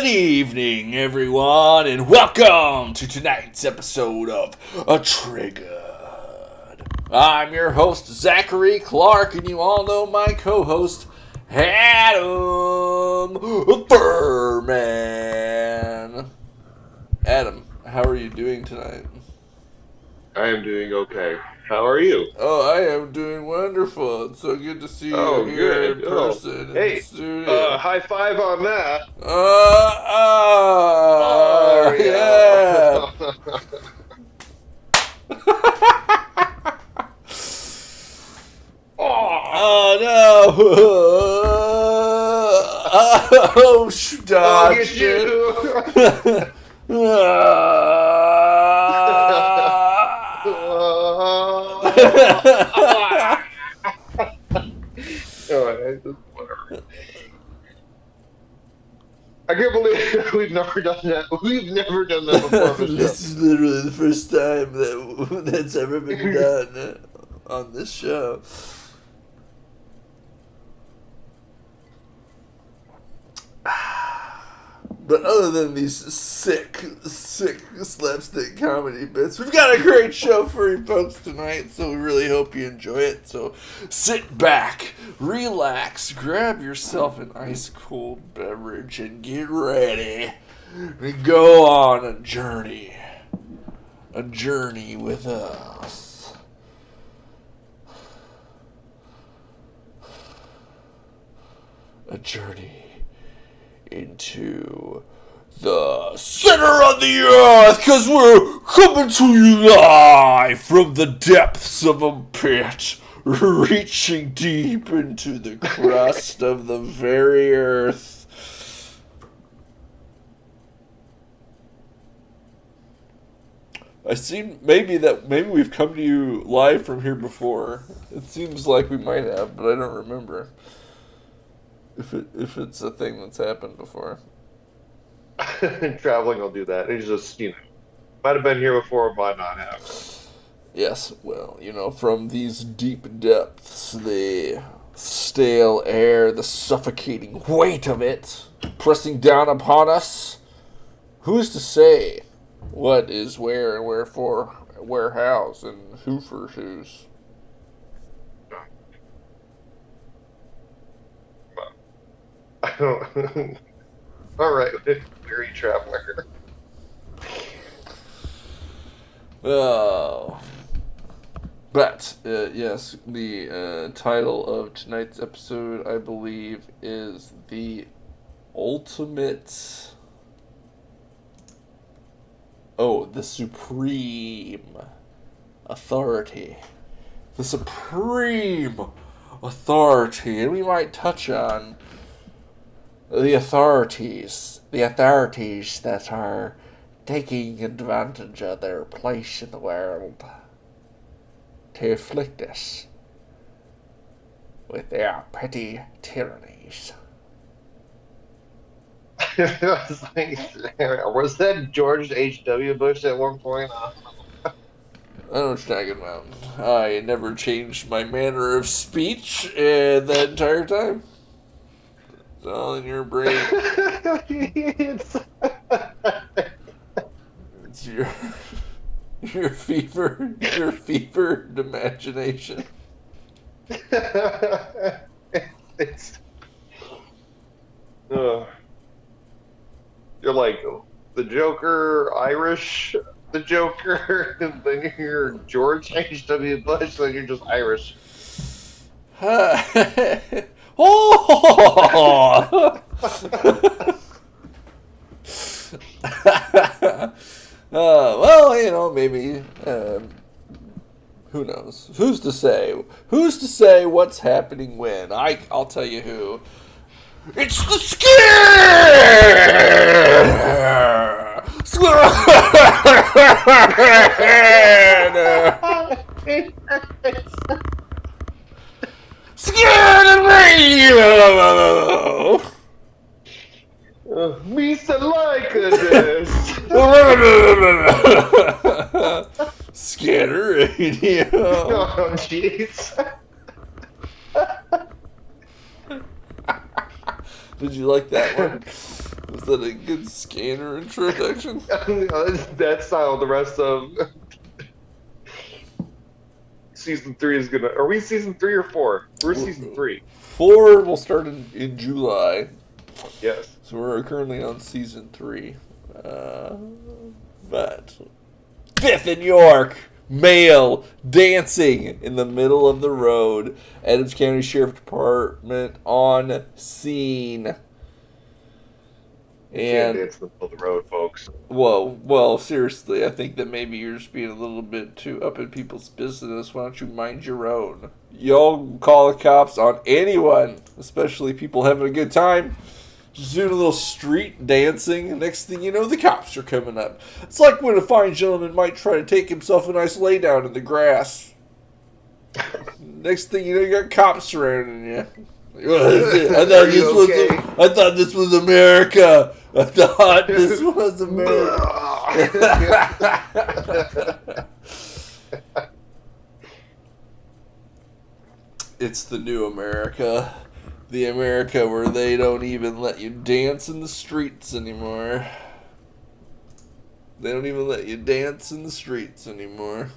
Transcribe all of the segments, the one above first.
evening, everyone, and welcome to tonight's episode of A Triggered. I'm your host, Zachary Clark, and you all know my co-host, Adam Furman. Adam, how are you doing tonight? I am doing okay. How are you? Oh, I am doing wonderful. It's so good to see you Oh, here good. in Oh, person in the hey, studio. high five on that. Oh, There we yeah. go. Oh no! Oh, I'll dodge get you. Whatever. I can't believe we've never done that. We've never done that before on the show. This is literally the first time that's ever been done on this show. But other than these sick slapstick comedy bits, we've got a great show for you folks tonight, so we really hope you enjoy it. So sit back, relax, grab yourself an ice cold beverage, and get ready to go on a journey. A journey with us. A journey into the center of the earth, because we're coming to you live from the depths of a pit, reaching deep into the crust of the very earth. Maybe we've come to you live from here before. It seems like we might have, but I don't remember if it's a thing that's happened before. Traveling will do that. It's just, might have been here before, might not have. Yes, well, from these deep depths, the stale air, the suffocating weight of it, pressing down upon us. Who's to say what is where and wherefore, where, hows, and who for whose? I don't. All right, weary traveler. Oh. But, yes, the title of tonight's episode, I believe, is The Ultimate... the Supreme Authority. The Supreme Authority. And we might touch on the authorities that are taking advantage of their place in the world to afflict us with their petty tyrannies. Was that George H.W. Bush at one point? I know what you're talking about. I never changed my manner of speech that entire time. It's all in your brain. It's your fevered imagination. You're like the Joker, Irish, the Joker, and then you're George H.W. Bush, then you're just Irish. Well, maybe. Who knows? Who's to say? Who's to say what's happening when? I'll tell you who. It's the Scared Radio! Misa like this. Scanner Radio. Oh, jeez. Did you like that one? Was that a good scanner introduction? That's how the rest of season 3 is gonna. Are we season 3 or 4? We're season 3. 4 will start in July. Yes. So we're currently on season 3. But 5th in York, male dancing in the middle of the road. Adams County Sheriff Department on scene. You can't And dance in the middle of the road, folks. well, seriously, I think that maybe you're just being a little bit too up in people's business. Why don't you mind your own? Y'all call the cops on anyone, especially people having a good time. Just doing a little street dancing. Next thing you know, the cops are coming up. It's like when a fine gentleman might try to take himself a nice lay down in the grass. Next thing you know, you got cops surrounding you. I thought this was America. I thought this was America. It's the new America. The America where they don't even let you dance in the streets anymore. They don't even let you dance in the streets anymore.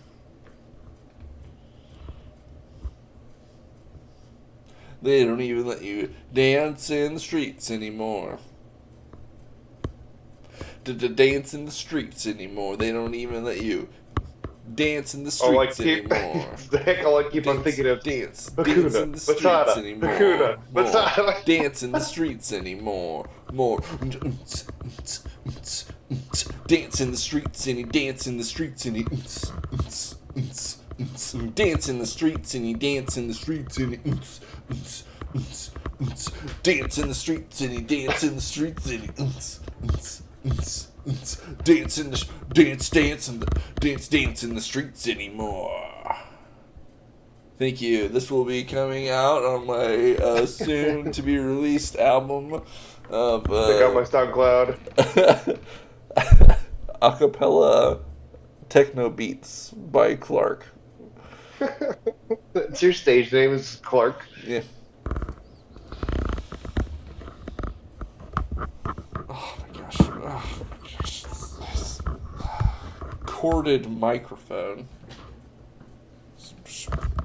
They don't even let you dance in the streets anymore. Dance in the streets anymore. They don't even let you dance in the streets anymore. The heck, all I keep on thinking of dance Hakuna, in the streets Matata, anymore. Hakuna, Matata. Dance in the streets anymore. More. Dance in the streets and he dance in the streets and he dance in the streets and he dance in the streets and he dance in the streets and he dance in the streets and he dance in the dance in the streets anymore. Thank you. This will be coming out on my soon to be released album of Check out my SoundCloud. acapella techno beats by Clark. It's your stage name is Clark. Yeah. Oh my gosh. Oh my gosh. This corded microphone. It's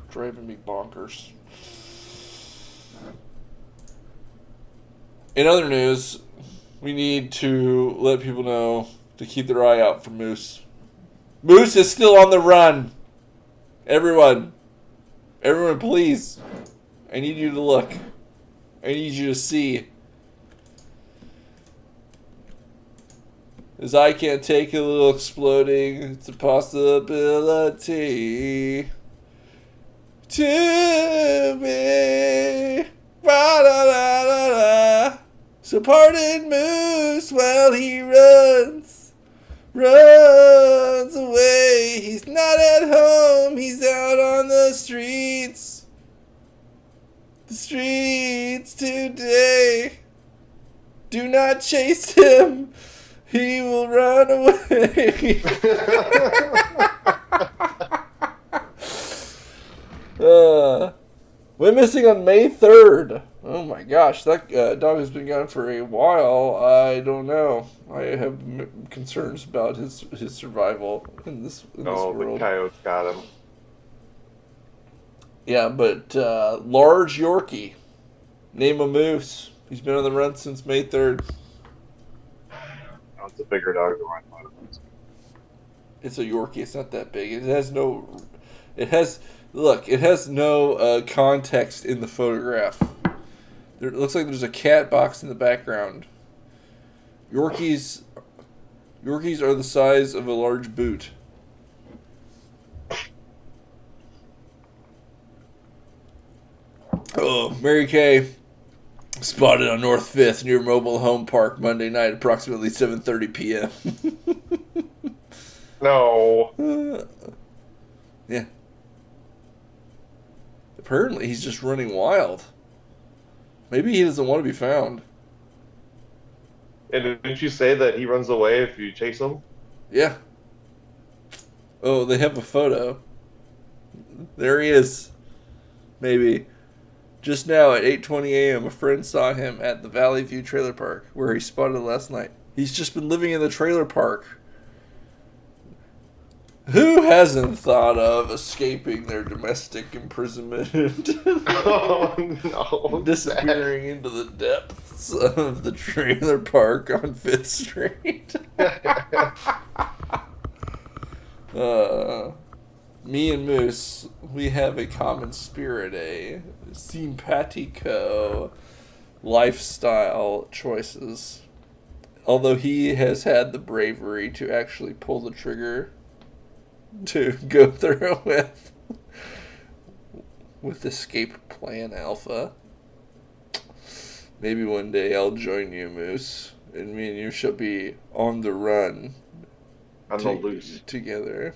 driving me bonkers. In other news, we need to let people know to keep their eye out for Moose. Moose is still on the run. Everyone, please. I need you to look. I need you to see. His eye can't take a little exploding. It's a possibility to be. Ba-da-da-da-da. So pardon Moose while he runs away. He's not at home. He's out on the streets. The streets today. Do not chase him. He will run away. Went missing on May 3rd. Oh my gosh, that dog has been gone for a while. I don't know. I have concerns about his survival in this world. The coyotes got him. Yeah, but large Yorkie. Name a Moose. He's been on the run since May 3rd. Oh, it's a bigger dog than I thought it was. It's a Yorkie. It's not that big. It has no context in the photograph. It looks like there's a cat box in the background. Yorkies are the size of a large boot. Oh, Mary Kay spotted on North 5th near Mobile Home Park Monday night, approximately 7:30 p.m. No. Yeah. Apparently, he's just running wild. Maybe he doesn't want to be found. And didn't you say that he runs away if you chase him? Yeah. Oh, they have a photo. There he is. Maybe. Just now at 8:20 a.m., a friend saw him at the Valley View Trailer Park, where he spotted last night. He's just been living in the trailer park. Who hasn't thought of escaping their domestic imprisonment? Oh no! Disappearing into the depths of the trailer park on 5th Street. Me and Moose, we have a common spirit, a simpatico lifestyle choices. Although he has had the bravery to actually pull the trigger to go through with Escape Plan Alpha. Maybe one day I'll join you, Moose, and me and you shall be on the run. On the loose. Together.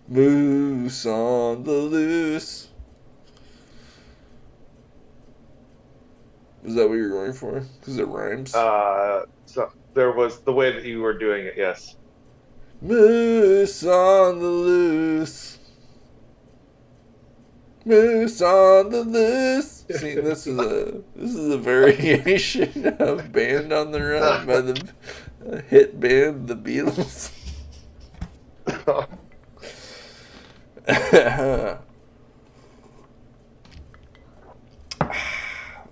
Moose on the loose. Is that what you're going for? Because it rhymes? So there was the way that you were doing it, yes. Moose on the loose. Moose on the loose. See, this is a variation of Band on the Run by the hit band The Beatles.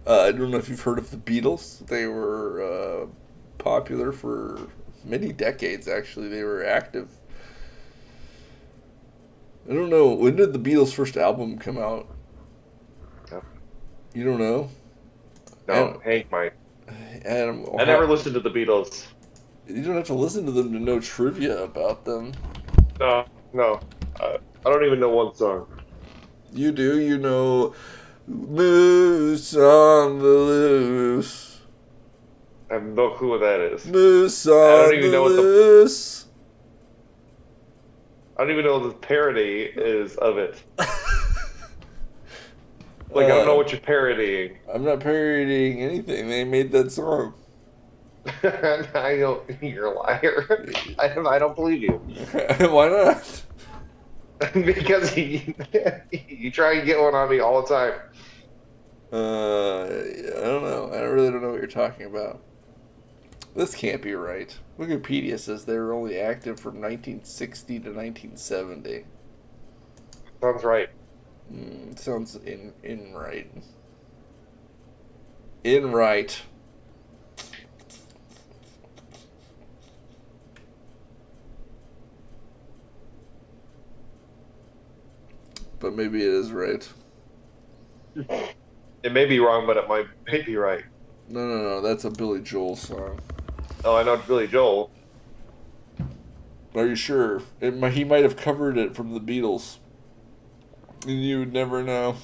I don't know if you've heard of the Beatles. They were popular for many decades, actually. They were active. I don't know. When did the Beatles' first album come out? No. You don't know? No, Hank might. Adam, I never listened to the Beatles. You don't have to listen to them to know trivia about them. No. I don't even know one song. You do. You know Moose on the Loose. I have no clue what that is. Moose on the Loose. I don't even know what the parody is of it. Like, I don't know what you're parodying. I'm not parodying anything. They made that song. I know you're a liar. I don't believe you. Why not? Because you try and get one on me all the time. I don't know. I really don't know what you're talking about. This can't be right. Wikipedia says they were only active from 1960 to 1970. Sounds right. Sounds in right. In right. But maybe it is right. It may be wrong, but it may be right. No. That's a Billy Joel song. Oh, I know it's Billy Joel. Are you sure? He might have covered it from the Beatles. And you would never know.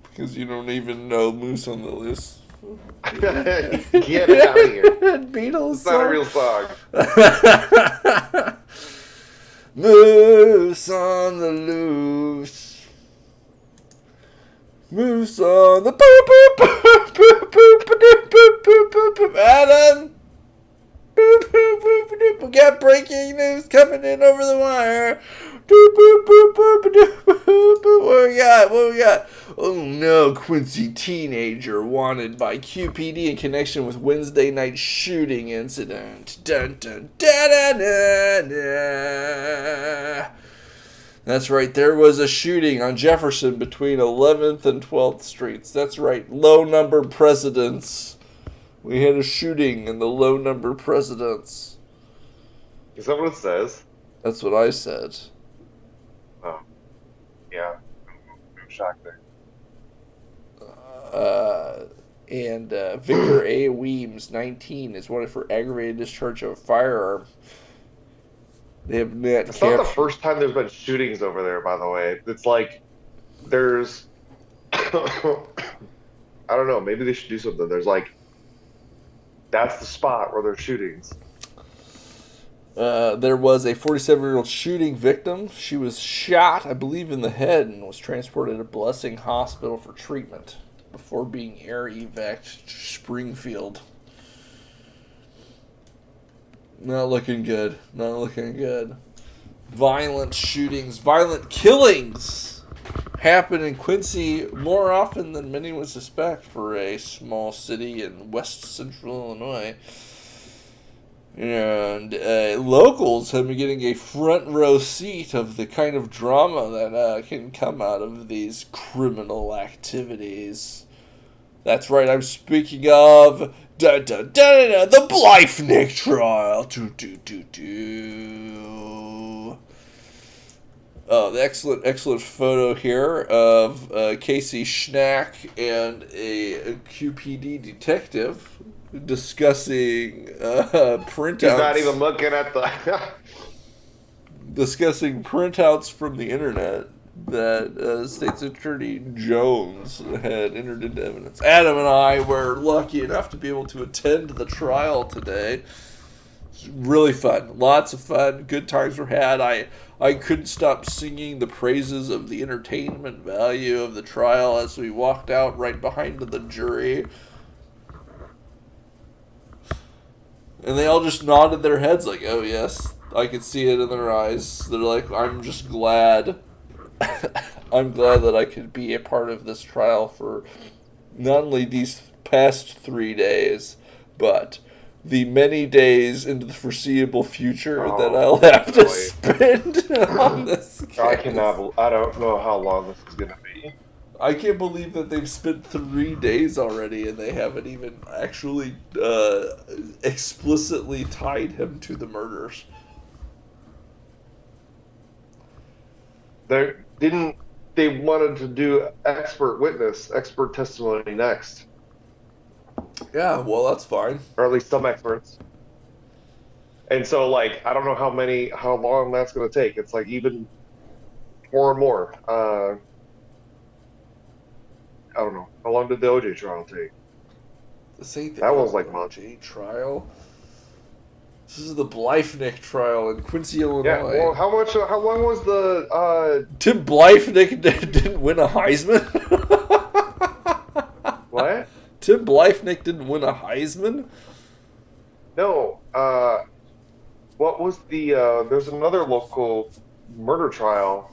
Because you don't even know Moose on the Loose. Get out of here. Beatles It's not a real song. Moose on the Loose. Moose on the Adam. We got breaking news coming in over the wire. What we got? Oh no, Quincy teenager wanted by QPD in connection with Wednesday night shooting incident. Dun dun da da da da. That's right, there was a shooting on Jefferson between 11th and 12th Streets. That's right, low number presidents. We had a shooting in the low number presidents. Is that what it says? That's what I said. Oh, yeah. I'm shocked there. And Victor A. Weems, 19, is wanted for aggravated discharge of a firearm. They have not It's not the first time there's been shootings over there, by the way. It's like there's... I don't know. Maybe they should do something. There's like... That's the spot where there's shootings. There was a 47-year-old shooting victim. She was shot, I believe, in the head and was transported to Blessing Hospital for treatment before being air evac'd to Springfield. Not looking good. Not looking good. Violent shootings, violent killings happen in Quincy more often than many would suspect for a small city in west central Illinois. And locals have been getting a front row seat of the kind of drama that can come out of these criminal activities. That's right, I'm speaking of the Blyfnick trial. The excellent photo here of Casey Schnack and a QPD detective discussing printouts. He's not even looking at the. Discussing printouts from the internet that State's Attorney Jones had entered into evidence. Adam and I were lucky enough to be able to attend the trial today. It's really fun. Lots of fun. Good times were had. I couldn't stop singing the praises of the entertainment value of the trial as we walked out right behind the jury. And they all just nodded their heads like, oh yes, I could see it in their eyes. They're like, I'm just glad. I'm glad that I could be a part of this trial for not only these past 3 days, but the many days into the foreseeable future that I'll have to spend on this case. I don't know how long this is going to be. I can't believe that they've spent 3 days already and they haven't even actually explicitly tied him to the murders. They wanted to do expert testimony next. Yeah, well, that's fine. Or at least some experts. And so, like, I don't know how long that's going to take. It's like even more and more. I don't know. How long did the OJ trial take? That was like OJ trial. This is the Blyfnick trial in Quincy, Illinois. Yeah. Well, how long was the? Tim Blyfnick didn't win a Heisman. What? Tim Blyfnick didn't win a Heisman. No. What was the? There's another local murder trial.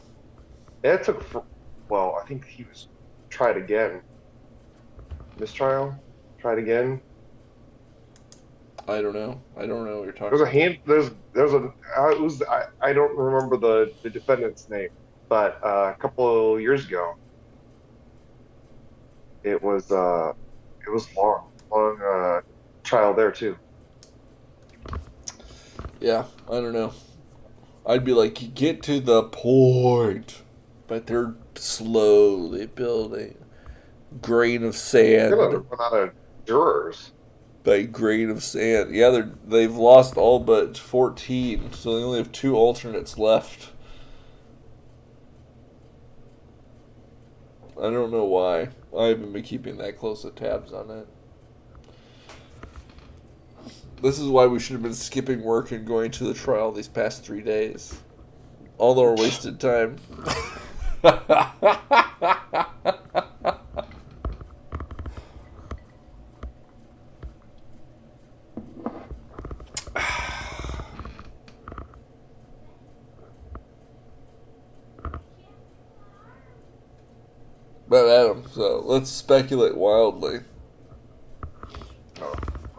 That took. I think he was tried again. Mistrial? Tried again? I don't know. I don't know what you're talking There's about. a hand. There's a. I don't remember the defendant's name, but a couple of years ago, it was long trial there too. Yeah, I don't know. I'd be like, get to the point. But they're slowly building. Grain of sand. They're gonna run out of jurors. By grain of sand. Yeah, they've lost all but 14, so they only have 2 alternates left. I don't know why. I haven't been keeping that close of tabs on it. This is why we should have been skipping work and going to the trial these past 3 days. All our wasted time. But Adam, so let's speculate wildly.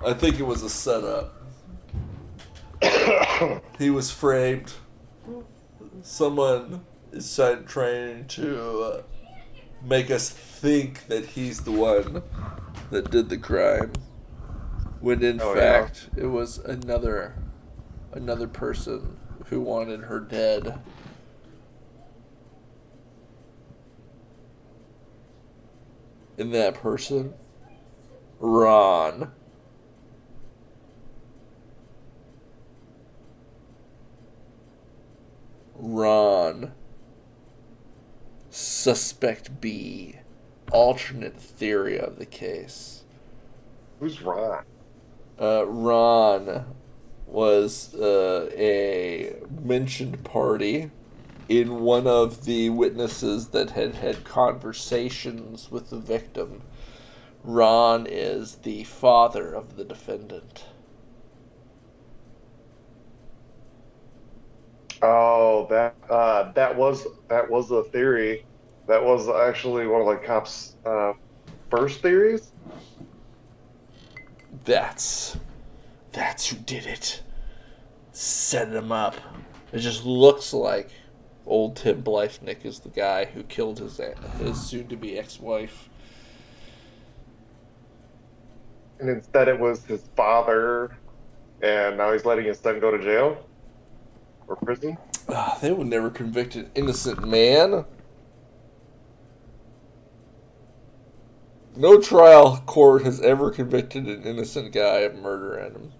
I think it was a setup. He was framed. Someone is trying to make us think that he's the one that did the crime, when in fact it was another person who wanted her dead. And that person, Ron. Suspect B. Alternate theory of the case. Who's Ron? Ron was a mentioned party in one of the witnesses that had conversations with the victim. Ron is the father of the defendant. Oh, that was a theory. That was actually one of the cops' first theories. That's who did it. Set him up. It just looks like old Tim Blythnick is the guy who killed his soon-to-be ex-wife. And instead it was his father, and now he's letting his son go to jail or prison. They would never convict an innocent man. No trial court has ever convicted an innocent guy of murder, Adam.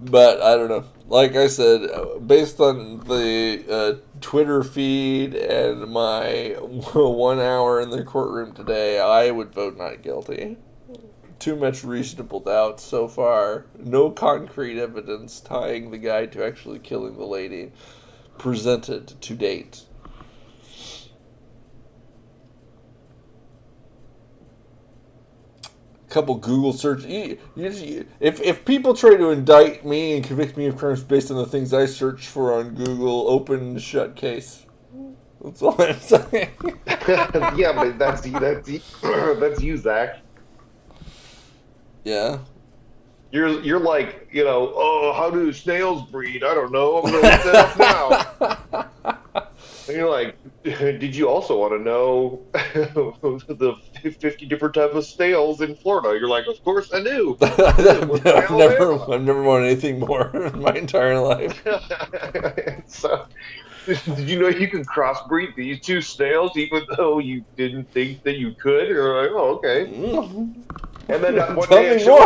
But I don't know. Like I said, based on the Twitter feed and my 1 hour in the courtroom today, I would vote not guilty. Too much reasonable doubt so far. No concrete evidence tying the guy to actually killing the lady presented to date. Couple Google search. If people try to indict me and convict me of crimes based on the things I search for on Google, open and shut case. That's all I'm saying. Yeah, but that's you, Zach. Yeah. You're like, oh, how do snails breed? I don't know. I'm gonna look that up now. And you're like, did you also want to know the 50 different types of snails in Florida? You're like, of course I do. I've never wanted anything more in my entire life. So, did you know you can crossbreed these two snails even though you didn't think that you could? You're like, oh, okay. And then one day I show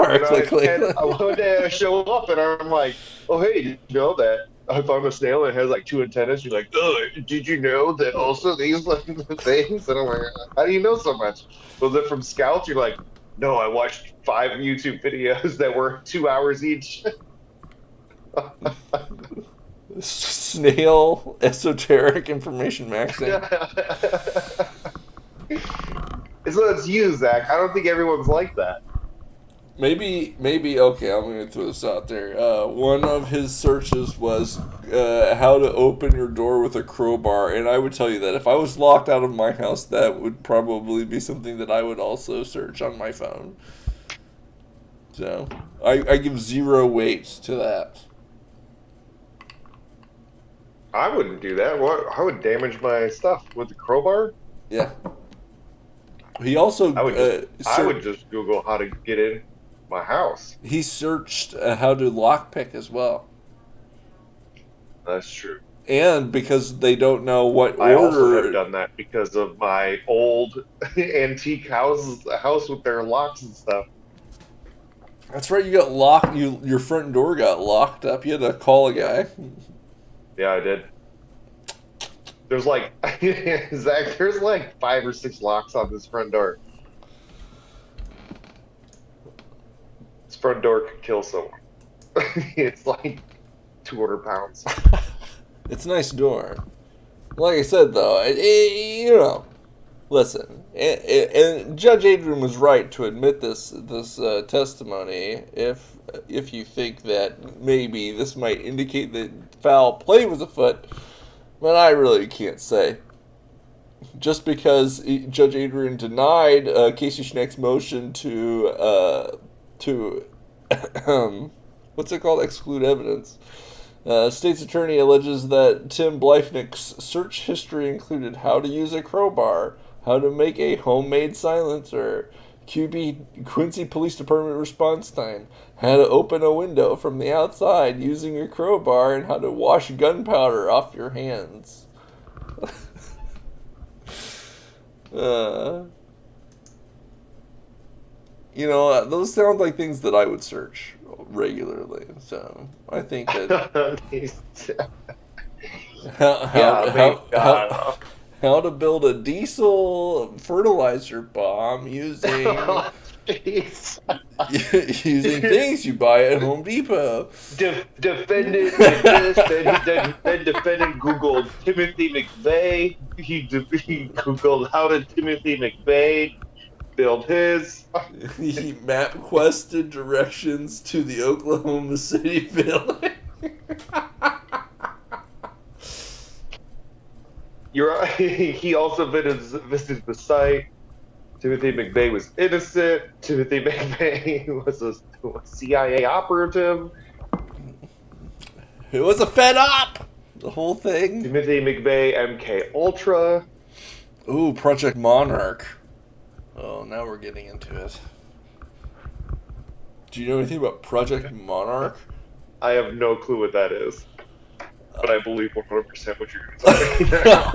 up and I'm like, oh, hey, did you know that I found a snail and it has like 2 antennas? You're like, oh, did you know that also these things? And I'm like, how do you know so much? Was it from Scouts? You're like, no, I watched 5 YouTube videos that were 2 hours each. Snail esoteric information maxing. So it's you, Zach. I don't think everyone's like that. Maybe, okay, I'm going to throw this out there. One of his searches was how to open your door with a crowbar, and I would tell you that if I was locked out of my house, that would probably be something that I would also search on my phone. So, I give 0 weight to that. I wouldn't do that. What? I would damage my stuff with the crowbar? Yeah. He also... I would just Google how to get in my house. He searched how to lockpick as well. That's true. And because they don't know what I order... also have done that because of my old antique house with their locks and stuff. That's right, you got locked. Your front door got locked up. You had to call a guy. Yeah, I did. There's like, Zach, there's like 5 or 6 locks on this front door. This front door could kill someone. It's like 200 pounds. It's a nice door. Like I said, though, listen, and Judge Adrian was right to admit this testimony if you think that maybe this might indicate that foul play was afoot, but I really can't say. Just because Judge Adrian denied Casey Schneck's motion to what's it called? Exclude evidence. State's attorney alleges that Tim Blythnick's search history included how to use a crowbar, how to make a homemade silencer, Quincy Police Department response time, how to open a window from the outside using a crowbar, and how to wash gunpowder off your hands. Those sound like things that I would search regularly. So I think that how to build a diesel fertilizer bomb using using things you buy at Home Depot. Defendant Googled Timothy McVeigh. He Googled how did Timothy McVeigh build his. He map-quested directions to the Oklahoma City building. he also visited the site. Timothy McVeigh was innocent. Timothy McVeigh was a CIA operative. It was a Fed op. The whole thing. Timothy McVeigh, MK Ultra. Ooh, Project Monarch. Oh, now we're getting into it. Do you know anything about Project Monarch? I have no clue what that is, but I believe 100% what you're going to tell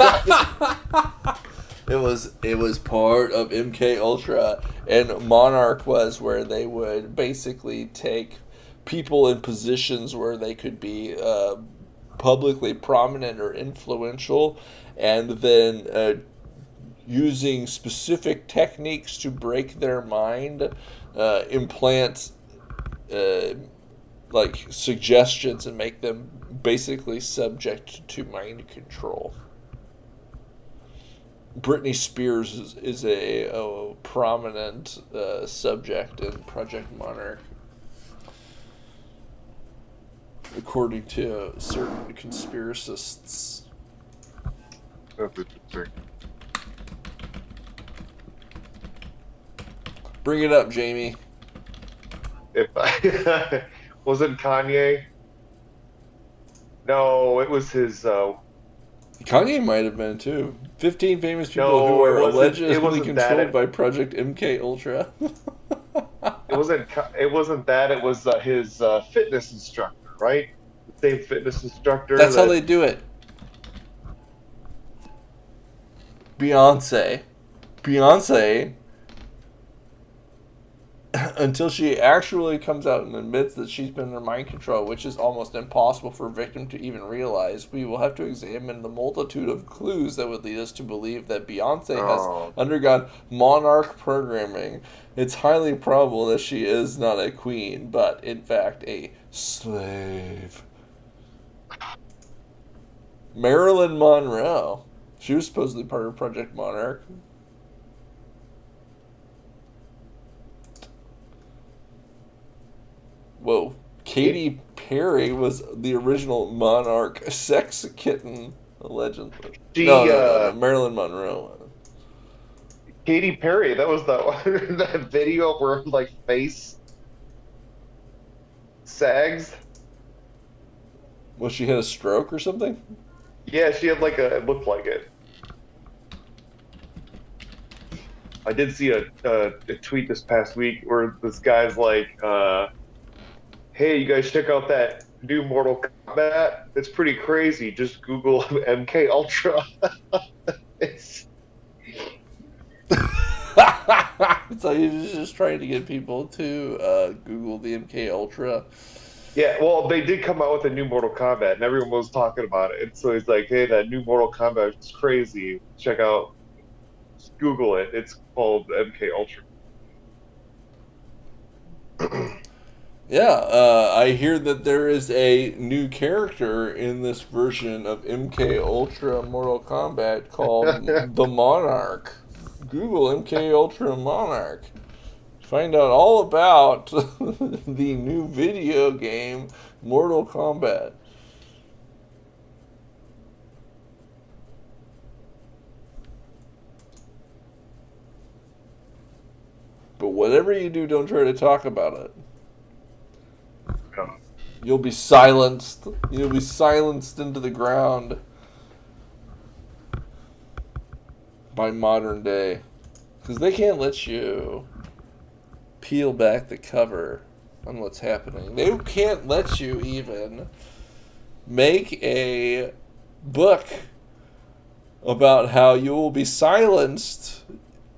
me. It was part of MK Ultra, and Monarch was where they would basically take people in positions where they could be publicly prominent or influential, and then using specific techniques to break their mind, implant like suggestions and make them basically subject to mind control. Britney Spears is a prominent subject in Project Monarch, according to certain conspiracists. That's interesting. Bring it up, Jamie. If I wasn't Kanye. No, it was his. Kanye might have been too. 15 famous people No, who are it allegedly wasn't controlled that. by Project MK Ultra. It wasn't that. It was his fitness instructor, right? The same fitness instructor. That's how they do it. Beyonce, until she actually comes out and admits that she's been under mind control, which is almost impossible for a victim to even realize, we will have to examine the multitude of clues that would lead us to believe that Beyonce has undergone monarch programming. It's highly probable that she is not a queen, but in fact a slave. Marilyn Monroe. She was supposedly part of Project Monarch. Whoa. Katy Perry was the original Monarch sex kitten, allegedly. No, Marilyn Monroe. Katy Perry, that was that video where like face sags. Well, she had a stroke or something? Yeah, she had it looked like it. I did see a tweet this past week where this guy's like, hey, you guys check out that new Mortal Kombat? It's pretty crazy. Just Google MK Ultra. So you're just trying to get people to Google the MK Ultra. Yeah, well, they did come out with a new Mortal Kombat, and everyone was talking about it. And so he's like, hey, that new Mortal Kombat is crazy. Check out, just Google it. It's called MK Ultra. Yeah, I hear that there is a new character in this version of MK Ultra Mortal Kombat called the Monarch. Google MK Ultra Monarch. Find out all about the new video game Mortal Kombat. But whatever you do, don't try to talk about it. You'll be silenced. You'll be silenced into the ground by modern day. Because they can't let you peel back the cover on what's happening. They can't let you even make a book about how you will be silenced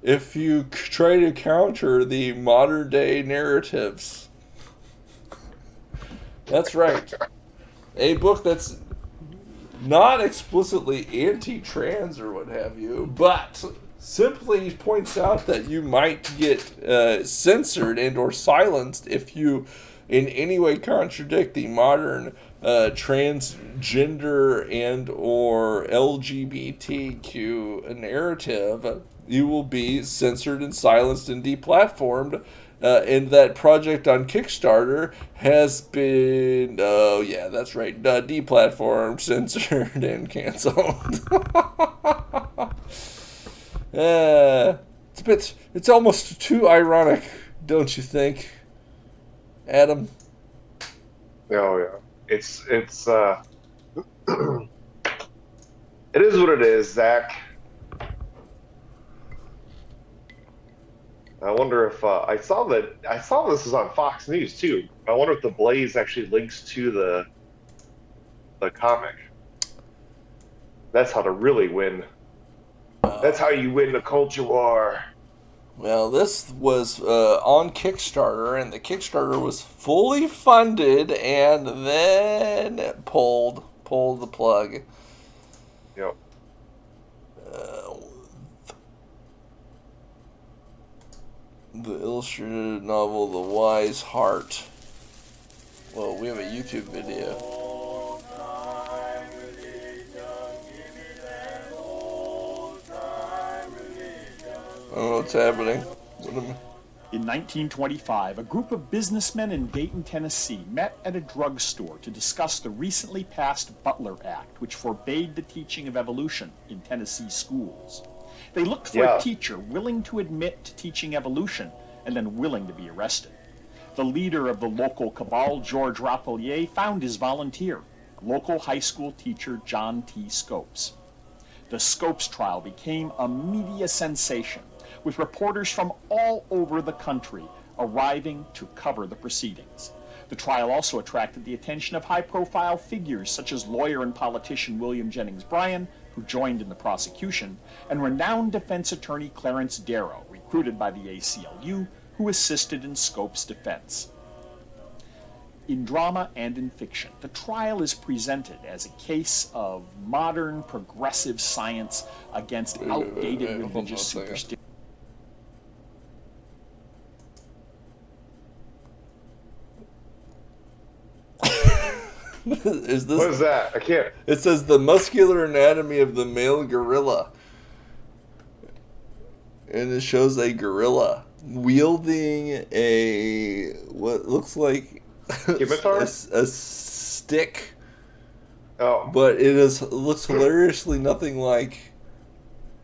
if you try to counter the modern day narratives. That's right. A book that's not explicitly anti-trans or what have you, but simply points out that you might get censored and or silenced if you in any way contradict the modern transgender and or LGBTQ narrative. You will be censored and silenced and deplatformed and that project on Kickstarter has been, oh yeah, that's right, deplatformed, censored, and canceled. It's almost too ironic, don't you think, Adam? Oh yeah, it's it is what it is, Zach. I wonder if I saw this is on Fox News too. I wonder if the Blaze actually links to the comic. That's how to really win. That's how you win the culture war. Well, this was on Kickstarter, and the Kickstarter was fully funded, and then pulled the plug. Yep. The illustrated novel, The Wise Heart. Well, we have a YouTube video. I don't know what's happening. In 1925, a group of businessmen in Dayton, Tennessee met at a drugstore to discuss the recently passed Butler Act, which forbade the teaching of evolution in Tennessee schools. They looked for a teacher willing to admit to teaching evolution and then willing to be arrested. The leader of the local cabal, George Rapelier, found his volunteer, local high school teacher John T. Scopes. The Scopes trial became a media sensation, with reporters from all over the country arriving to cover the proceedings. The trial also attracted the attention of high-profile figures such as lawyer and politician William Jennings Bryan, who joined in the prosecution, and renowned defense attorney Clarence Darrow, recruited by the ACLU, who assisted in Scopes' defense. In drama and in fiction, the trial is presented as a case of modern progressive science against outdated religious superstition. Is this, what is that? I can't. It says the muscular anatomy of the male gorilla. And it shows a gorilla wielding what looks like a stick. Oh. But looks hilariously nothing like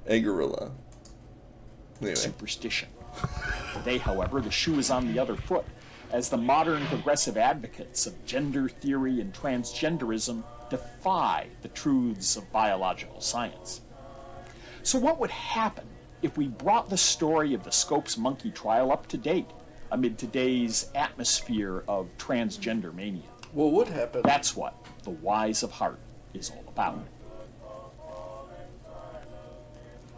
a gorilla. Anyway. Superstition. Today, however, the shoe is on the other foot, as the modern progressive advocates of gender theory and transgenderism defy the truths of biological science. So what would happen if we brought the story of the Scopes monkey trial up to date amid today's atmosphere of transgender mania? What would happen? That's what The Wise of Heart is all about.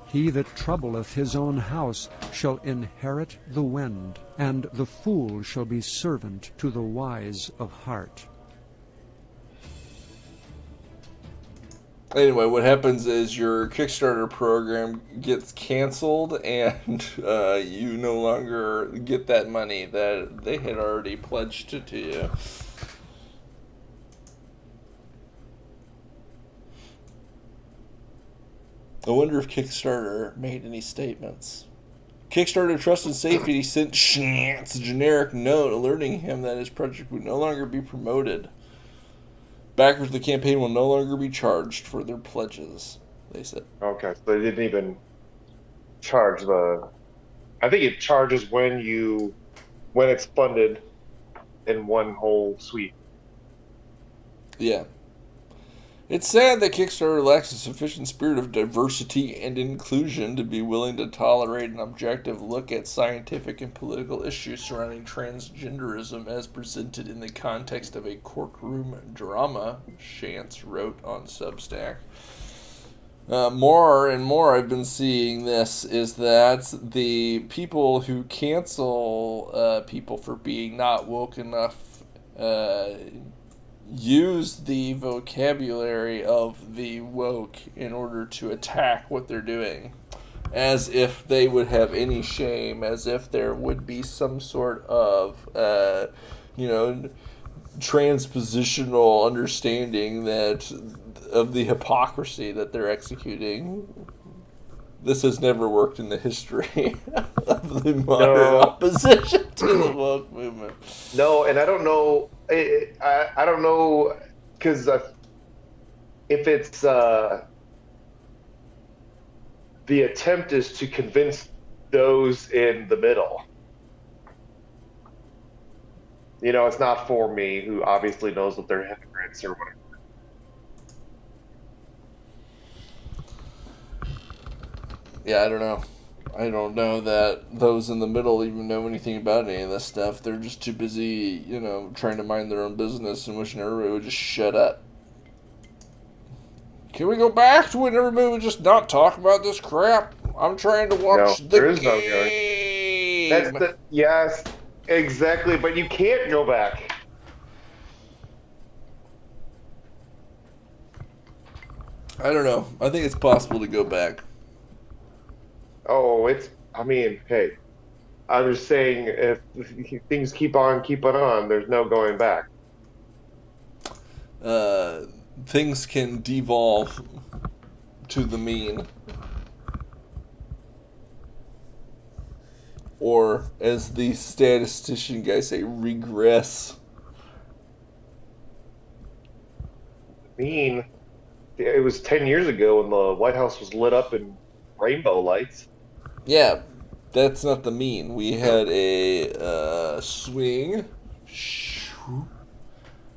He that troubleth his own house shall inherit the wind, and the fool shall be servant to the wise of heart. Anyway, what happens is your Kickstarter program gets canceled, and you no longer get that money that they had already pledged to you. I wonder if Kickstarter made any statements. Kickstarter Trust and Safety sent Schnantz a generic note alerting him that his project would no longer be promoted. Backers of the campaign will no longer be charged for their pledges, they said. Okay, so they didn't even charge I think it charges when it's funded in one whole suite. Yeah. It's sad that Kickstarter lacks a sufficient spirit of diversity and inclusion to be willing to tolerate an objective look at scientific and political issues surrounding transgenderism as presented in the context of a courtroom drama, Shantz wrote on Substack. More and more I've been seeing this is that the people who cancel people for being not woke enough use the vocabulary of the woke in order to attack what they're doing, as if they would have any shame, as if there would be some sort of, transpositional understanding that of the hypocrisy that they're executing. This has never worked in the history of the modern opposition to the woke movement. No, and I don't know. I don't know because if it's the attempt is to convince those in the middle. You know, it's not for me, who obviously knows that they're hypocrites or whatever. Yeah, I don't know. I don't know that those in the middle even know anything about any of this stuff. They're just too busy, trying to mind their own business and wishing everybody would just shut up. Can we go back to when everybody would just not talk about this crap? I'm trying to watch the there is game. no going. Yes, exactly, but you can't go back. I don't know. I think it's possible to go back. Oh, hey, I'm just saying if things keep on keeping on, there's no going back. Things can devolve to the mean. Or, as the statistician guys say, regress. Mean, it was 10 years ago when the White House was lit up in rainbow lights. Yeah, that's not the mean. We had a swing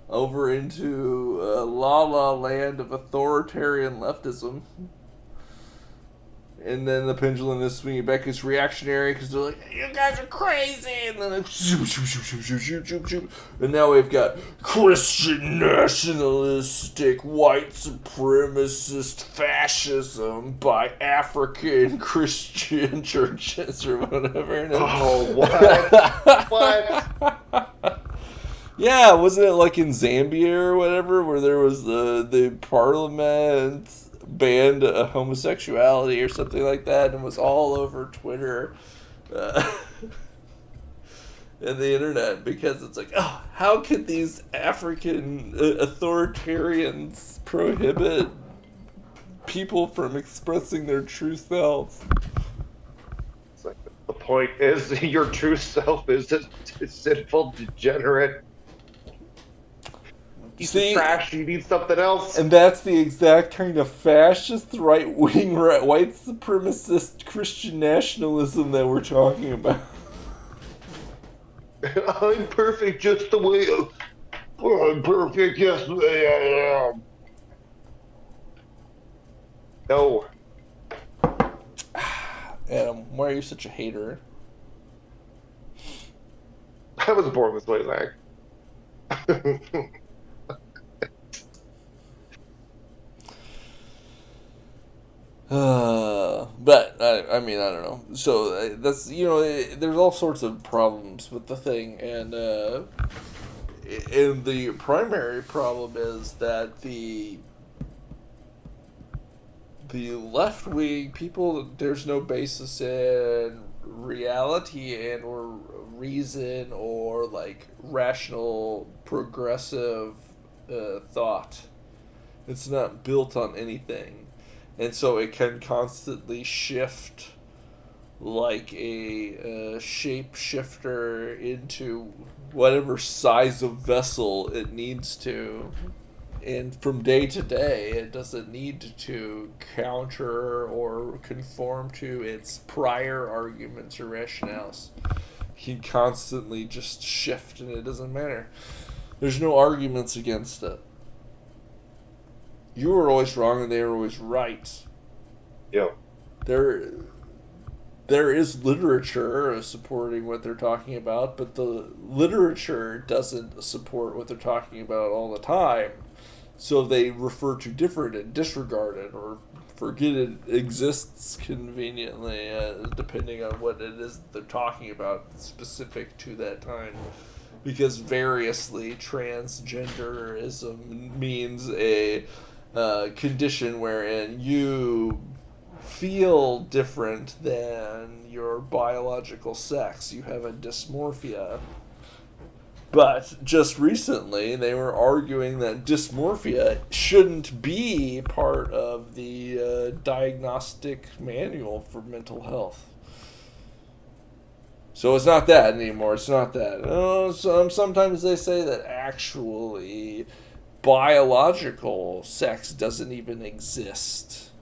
over into la land of authoritarian leftism. And then the pendulum is swinging back. It's reactionary because they're like, you guys are crazy. And then like, shoop, shoop, shoop, shoop, shoop, shoop, shoop, shoop. And now we've got Christian nationalistic, white supremacist fascism by African Christian churches or whatever. And oh, what? What? Yeah, wasn't it like in Zambia or whatever where there was the parliament banned homosexuality or something like that and was all over Twitter and the internet because it's like, oh, how could these African authoritarians prohibit people from expressing their true selves? It's like the point is your true self is a sinful, degenerate. See, trash, you need something else. And that's the exact kind of fascist, right-wing, white supremacist Christian nationalism that we're talking about. I'm perfect just the way I'm perfect just the way I am. No. Adam, why are you such a hater? I was born this way, Zach. But I mean, I don't know. So that's there's all sorts of problems with the thing, and the primary problem is that the left wing people, there's no basis in reality and or reason or like rational progressive thought. It's not built on anything. And so it can constantly shift like a shapeshifter into whatever size of vessel it needs to. And from day to day, it doesn't need to counter or conform to its prior arguments or rationales. It can constantly just shift and it doesn't matter. There's no arguments against it. You were always wrong and they were always right. Yeah. There is literature supporting what they're talking about, but the literature doesn't support what they're talking about all the time. So they refer to different and disregard it or forget it exists conveniently, depending on what it is they're talking about specific to that time. Because variously, transgenderism means a condition wherein you feel different than your biological sex. You have a dysmorphia. But just recently, they were arguing that dysmorphia shouldn't be part of the diagnostic manual for mental health. So it's not that anymore. It's not that. Sometimes they say that actually biological sex doesn't even exist.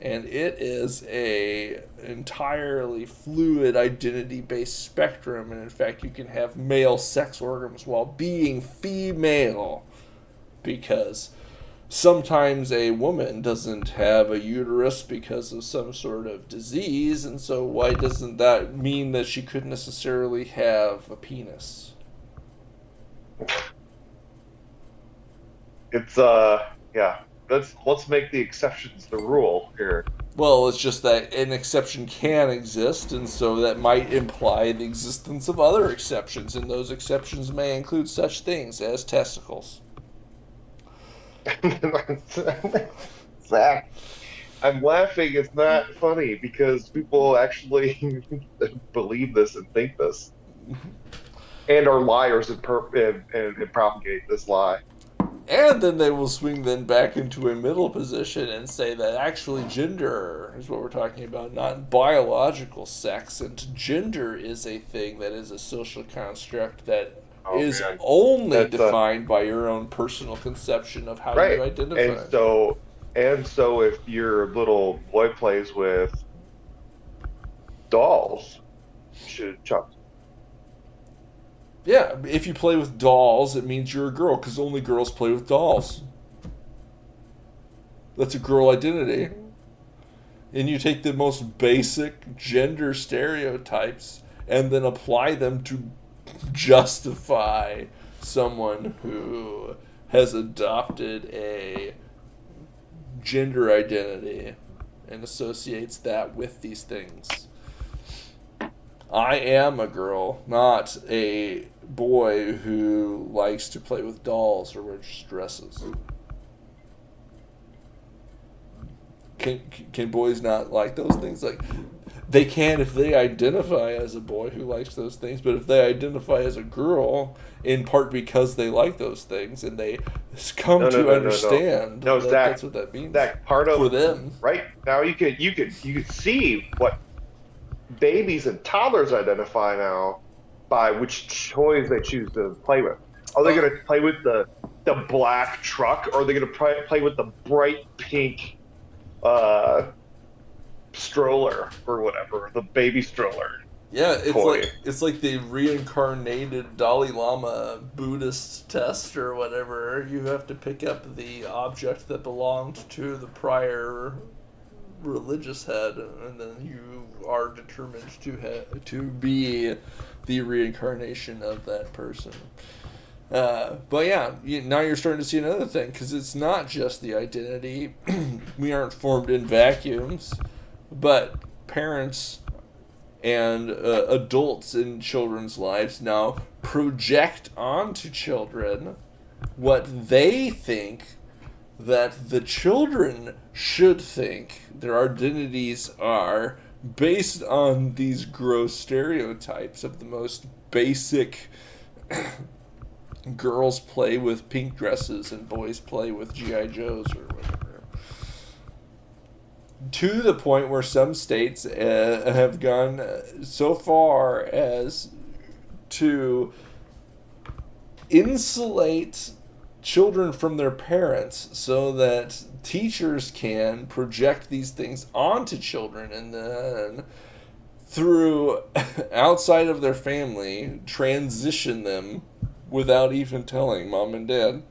And it is a entirely fluid identity-based spectrum. And in fact, you can have male sex organs while being female. Because sometimes a woman doesn't have a uterus because of some sort of disease, and so why doesn't that mean that she couldn't necessarily have a penis? It's yeah. Let's make the exceptions the rule here. Well, it's just that an exception can exist, and so that might imply the existence of other exceptions, and those exceptions may include such things as testicles. Zach, I'm laughing. It's not funny because people actually believe this and think this, and are liars and propagate this lie. And then they will swing then back into a middle position and say that actually gender is what we're talking about, not biological sex, and gender is a thing that is a social construct that is only defined by your own personal conception of how you identify. And so if your little boy plays with dolls, you should chop. Yeah, if you play with dolls, it means you're a girl, because only girls play with dolls. That's a girl identity. And you take the most basic gender stereotypes and then apply them to justify someone who has adopted a gender identity and associates that with these things. I am a girl, not a boy who likes to play with dolls or wears dresses. Can boys not like those things? Like, they can if they identify as a boy who likes those things, but if they identify as a girl, in part because they like those things, and they come to understand that Zach, that's what that means Zach, part of, for them. Right now, you could see what babies and toddlers identify now by which toys they choose to play with. Are they going to play with the black truck, or are they going to play with the bright pink stroller or whatever, the baby stroller? Yeah, toy. it's like the reincarnated Dalai Lama Buddhist test or whatever. You have to pick up the object that belonged to the prior religious head, and then you are determined to be the reincarnation of that person. But yeah, now you're starting to see another thing, because it's not just the identity. We aren't formed in vacuums, but parents and adults in children's lives now project onto children what they think that the children should think their identities are, based on these gross stereotypes of the most basic girls play with pink dresses and boys play with G.I. Joes or whatever. To the point where some states have gone so far as to insulate children from their parents so that teachers can project these things onto children, and then through outside of their family transition them without even telling mom and dad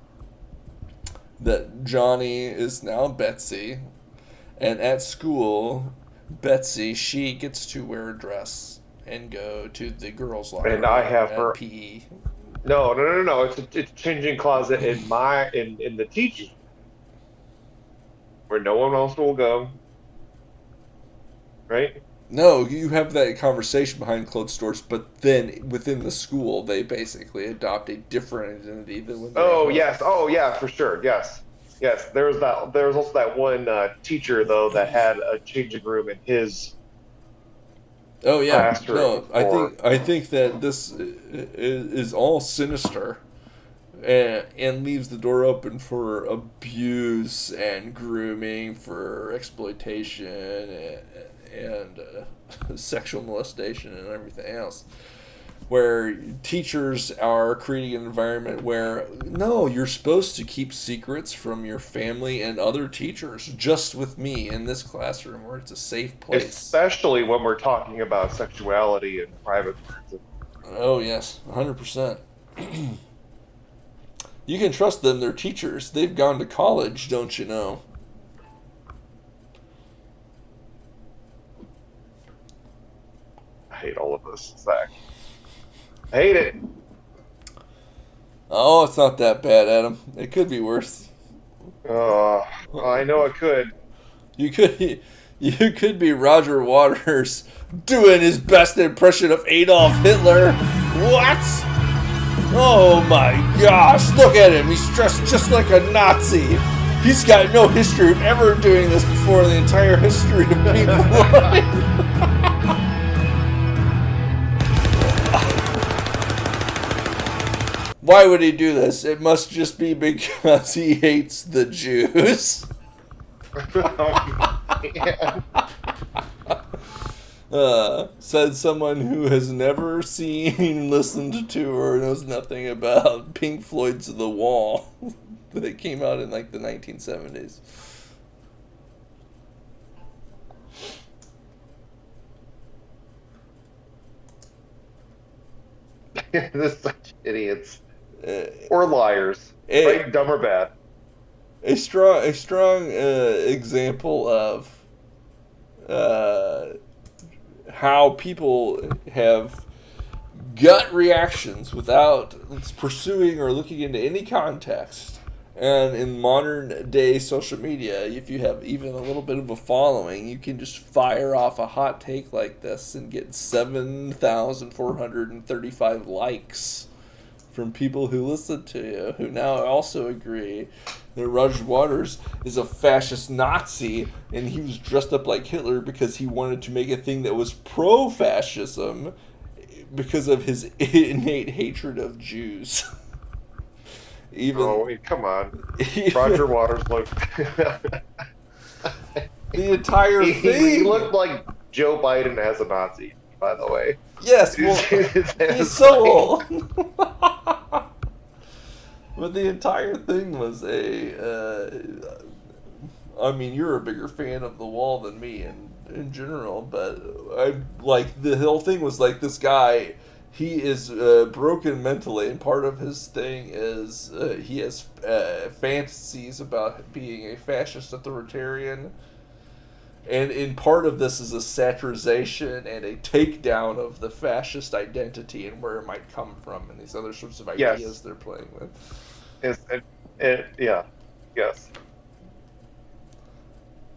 that Johnny is now Betsy, and at school Betsy, she gets to wear a dress and go to the girls' locker And I have at her PE. No. It's a changing closet in the teaching, where no one else will go. Right? No, you have that conversation behind closed doors, but then within the school, they basically adopt a different identity than when they're at home. Yes. Oh, yeah, for sure. Yes. There was also that one teacher though that had a changing room in his Oh yeah, pastor no, for. I think that this is all sinister, and leaves the door open for abuse and grooming, for exploitation and sexual molestation and everything else. Where teachers are creating an environment where no, you're supposed to keep secrets from your family and other teachers, just with me in this classroom where it's a safe place. Especially when we're talking about sexuality and private parts. Oh yes, 100%. You can trust them, they're teachers. They've gone to college, don't you know? I hate all of this, Zach. I hate it. Oh, it's not that bad, Adam. It could be worse. I know it could. You could be Roger Waters doing his best impression of Adolf Hitler. What? Oh my gosh, look at him. He's dressed just like a Nazi. He's got no history of ever doing this before in the entire history of Pink Floyd. Why would he do this? It must just be because he hates the Jews. Said someone who has never seen, listened to, or knows nothing about Pink Floyd's The Wall that came out in like the 1970s. This is such idiots. Or liars. Right? Dumb or bad. A strong example of how people have gut reactions without pursuing or looking into any context. And in modern day social media, if you have even a little bit of a following, you can just fire off a hot take like this and get 7,435 likes from people who listen to you, who now also agree that Roger Waters is a fascist Nazi and he was dressed up like Hitler because he wanted to make a thing that was pro-fascism because of his innate hatred of Jews. Come on. Roger Waters looked... The entire thing... He looked like Joe Biden as a Nazi, by the way. Yes, well, he's so old. But the entire thing was I mean, you're a bigger fan of The Wall than me in general, but the whole thing was like this guy... He is broken mentally, and part of his thing is he has fantasies about being a fascist authoritarian. And in part of this is a saturation and a takedown of the fascist identity and where it might come from, and these other sorts of ideas they're playing with. Yes.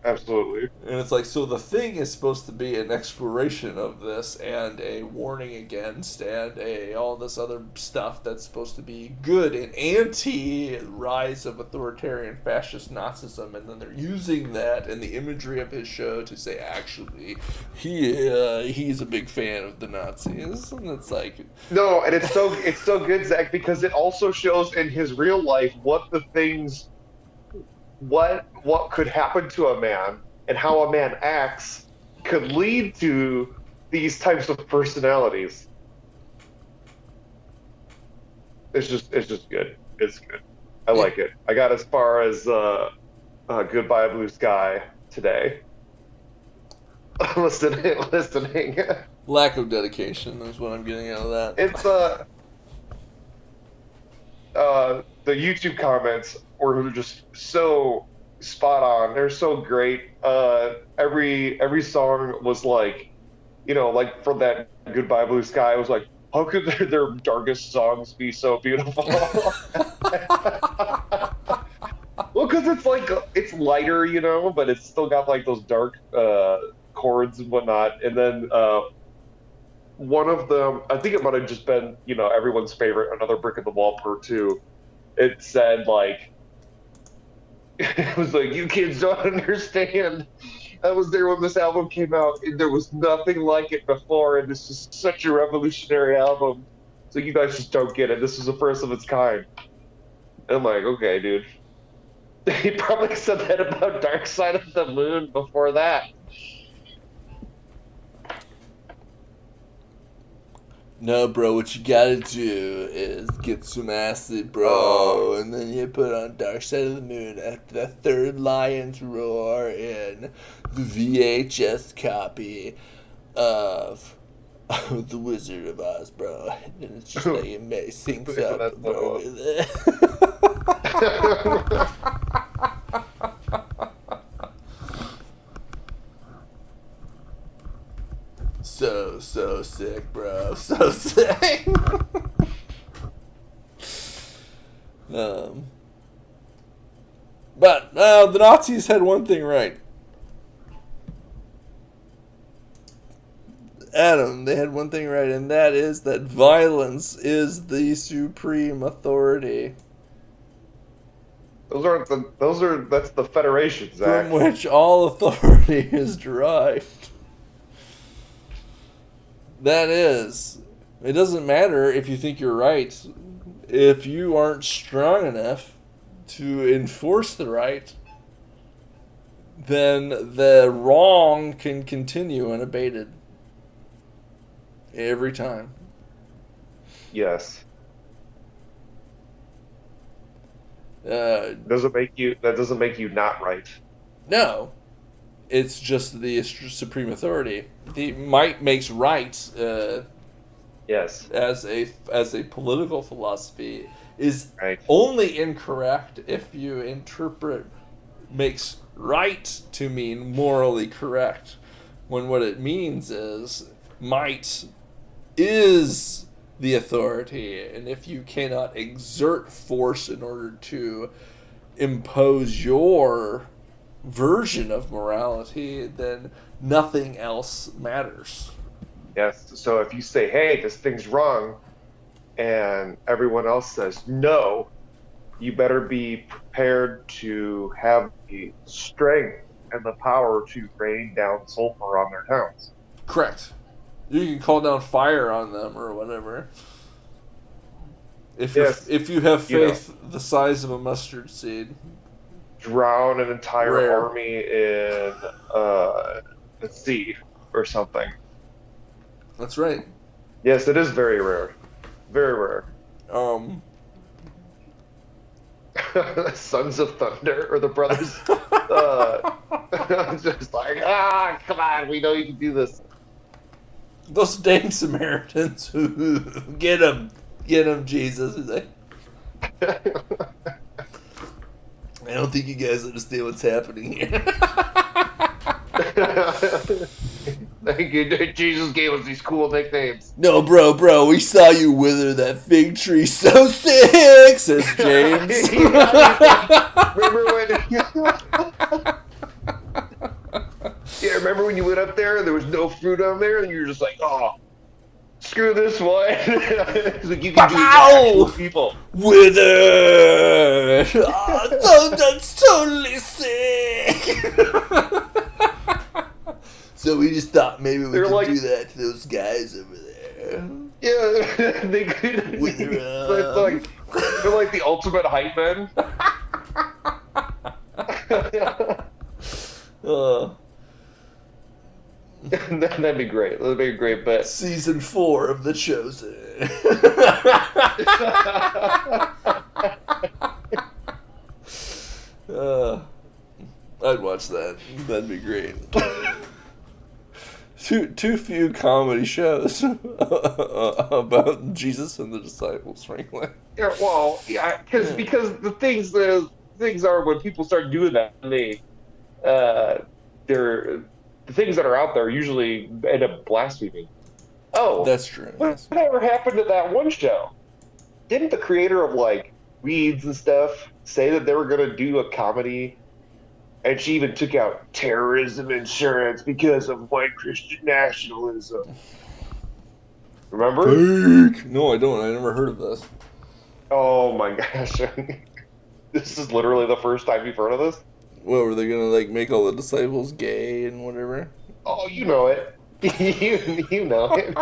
Absolutely. And it's like, so the thing is supposed to be an exploration of this and a warning against and all this other stuff that's supposed to be good and anti-rise of authoritarian fascist Nazism, and then they're using that in the imagery of his show to say, actually, he's a big fan of the Nazis. And it's like... No, and it's so good, Zach, because it also shows in his real life what could happen to a man and how a man acts could lead to these types of personalities. It's just good. It's good. I like it. I got as far as Goodbye Blue Sky today. listening. Lack of dedication is what I'm getting out of that. It's the YouTube comments were just so spot on. They're so great. Every song was like, like for that Goodbye Blue Sky, it was like, how could their darkest songs be so beautiful? Well, because it's lighter, but it's still got like those dark chords and whatnot. And then one of them, I think it might have just been, everyone's favorite, Another Brick in the Wall Part 2. It said like, it was like, you kids don't understand. I was there when this album came out, and there was nothing like it before, and this is such a revolutionary album. So you guys just don't get it. This is the first of its kind. And I'm like, okay, dude. He probably said that about Dark Side of the Moon before that. No, bro, what you gotta do is get some acid, bro, and then you put on Dark Side of the Moon after the third Lion's Roar in the VHS copy of The Wizard of Oz, bro. And then it's just like it syncs up, bro. So sick, bro. So sick. But the Nazis had one thing right. Adam, they had one thing right, and that is that violence is the supreme authority. That's the Federation, Zach. From which all authority is derived. That is. It doesn't matter if you think you're right. If you aren't strong enough to enforce the right, then the wrong can continue unabated. Every time. Yes. That doesn't make you not right. No. It's just the supreme authority. The might makes right. Yes. As a political philosophy is right. Only incorrect if you interpret makes right to mean morally correct, when what it means is might is the authority, and if you cannot exert force in order to impose your version of morality, then nothing else matters. Yes, so if you say, hey, this thing's wrong, and everyone else says no, you better be prepared to have the strength and the power to rain down sulfur on their towns. Correct. You can call down fire on them or whatever. If you have faith the size of a mustard seed. Drown an entire army in the sea or something. That's right. Yes, it is very rare. Very rare. Sons of Thunder, or the brothers. Just like, come on, we know you can do this. Those dang Samaritans who get him, Jesus. I don't think you guys understand what's happening here. Thank you. Jesus gave us these cool nicknames. No, bro, we saw you wither that fig tree so sick, says James. Remember when... Yeah, remember when you went up there and there was no fruit on there and you were just like, oh, screw this one. It's like you can do it to people. Wither! Oh, that's totally sick! So we just thought maybe we could do that to those guys over there. Yeah, they could. They're like the ultimate hype men. That'd be great. That'd be a great bet. Season 4 of The Chosen. I'd watch that. That'd be great. Too few comedy shows about Jesus and the disciples, frankly. Yeah, well, yeah, because the things are when people start doing that, the things that are out there usually end up blaspheming. Oh, that's true. Whatever happened to that one show? Didn't the creator of like Weeds and stuff say that they were going to do a comedy? And she even took out terrorism insurance because of white Christian nationalism. Remember? No, I don't. I never heard of this. Oh my gosh. This is literally the first time you've heard of this? What, were they gonna, like, make all the disciples gay and whatever? Oh, you know it. you know it.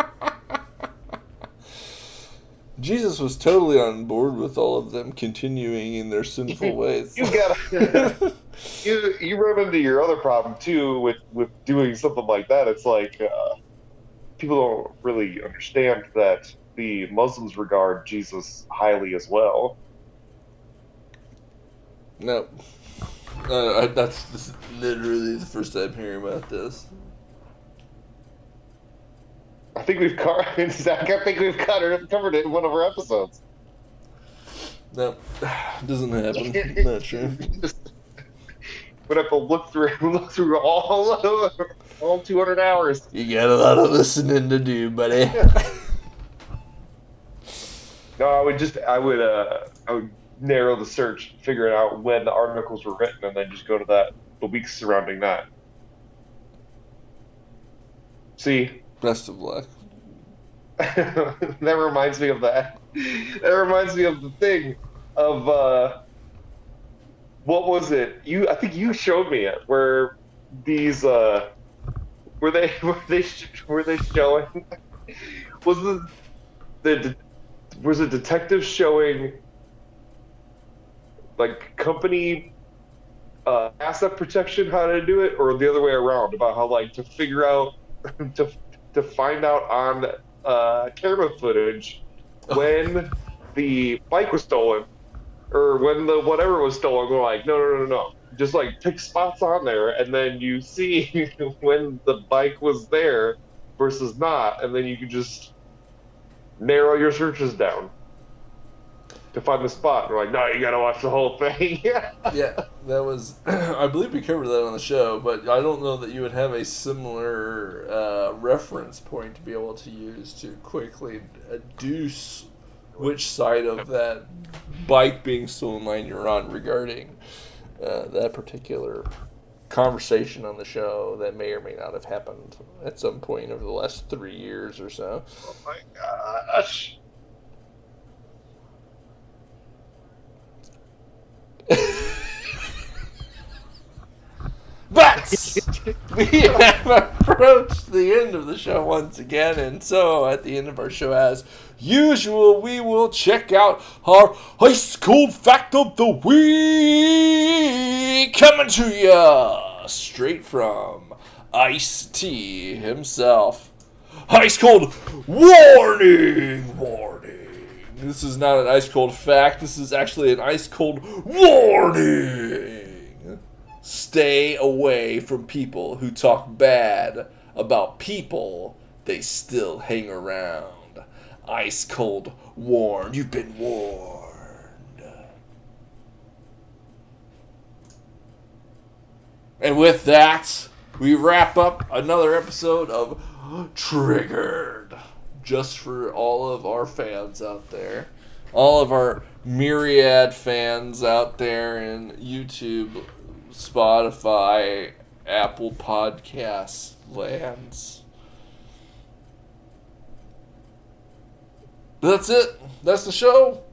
Jesus was totally on board with all of them continuing in their sinful ways. You gotta. you run into your other problem too with doing something like that. It's like people don't really understand that the Muslims regard Jesus highly as well. No. That's literally the first time hearing about this. I think we've covered. Zach, I think we've covered it in one of our episodes. No, doesn't happen. Not true. Would have to look through all 200 hours. You got a lot of listening to do, buddy. No, I would narrow the search, figure out when the articles were written, and then just go to the weeks surrounding that. See. Best of luck. That reminds me of that. That reminds me of the thing of what was it? I think you showed me it where these were they showing was a detective showing like company asset protection how to do it, or the other way around, about how like to figure out to find out on camera footage when the bike was stolen or when the whatever was stolen. We're like, no. Just like pick spots on there, and then you see when the bike was there versus not, and then you can just narrow your searches down to find the spot. And we're like, no, you gotta watch the whole thing. Yeah, that was. I believe we covered that on the show, but I don't know that you would have a similar reference point to be able to use to quickly adduce which side of that bike being stolen line you're on regarding that particular conversation on the show that may or may not have happened at some point over the last 3 years or so. Oh my gosh. But we have approached the end of the show once again, and so at the end of our show, as usual, we will check out our Ice Cold Fact of the Week, coming to you straight from Ice-T himself. Ice Cold Warning! This is not an ice cold fact, this is actually an ice cold warning! Stay away from people who talk bad about people they still hang around. Ice cold warned. You've been warned. And with that, we wrap up another episode of Triggered. Just for all of our fans out there. All of our myriad fans out there in YouTube, Spotify, Apple Podcasts lands. That's it. That's the show.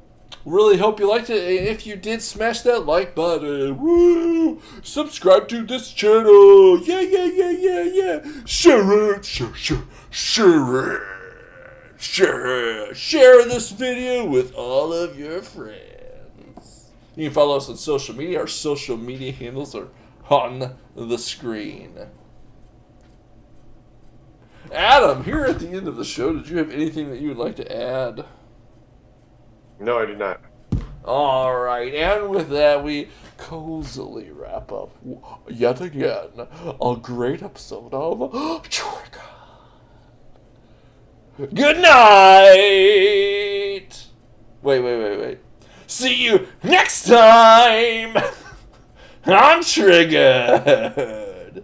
Really hope you liked it. And if you did, smash that like button. Woo! Subscribe to this channel. Yeah. Share it. Share it. Share this video with all of your friends. You can follow us on social media. Our social media handles are on the screen. Adam, here at the end of the show, did you have anything that you would like to add? No, I do not. Alright, and with that, we cozily wrap up yet again a great episode of Trigger. Good night! Wait. See you next time on Triggered!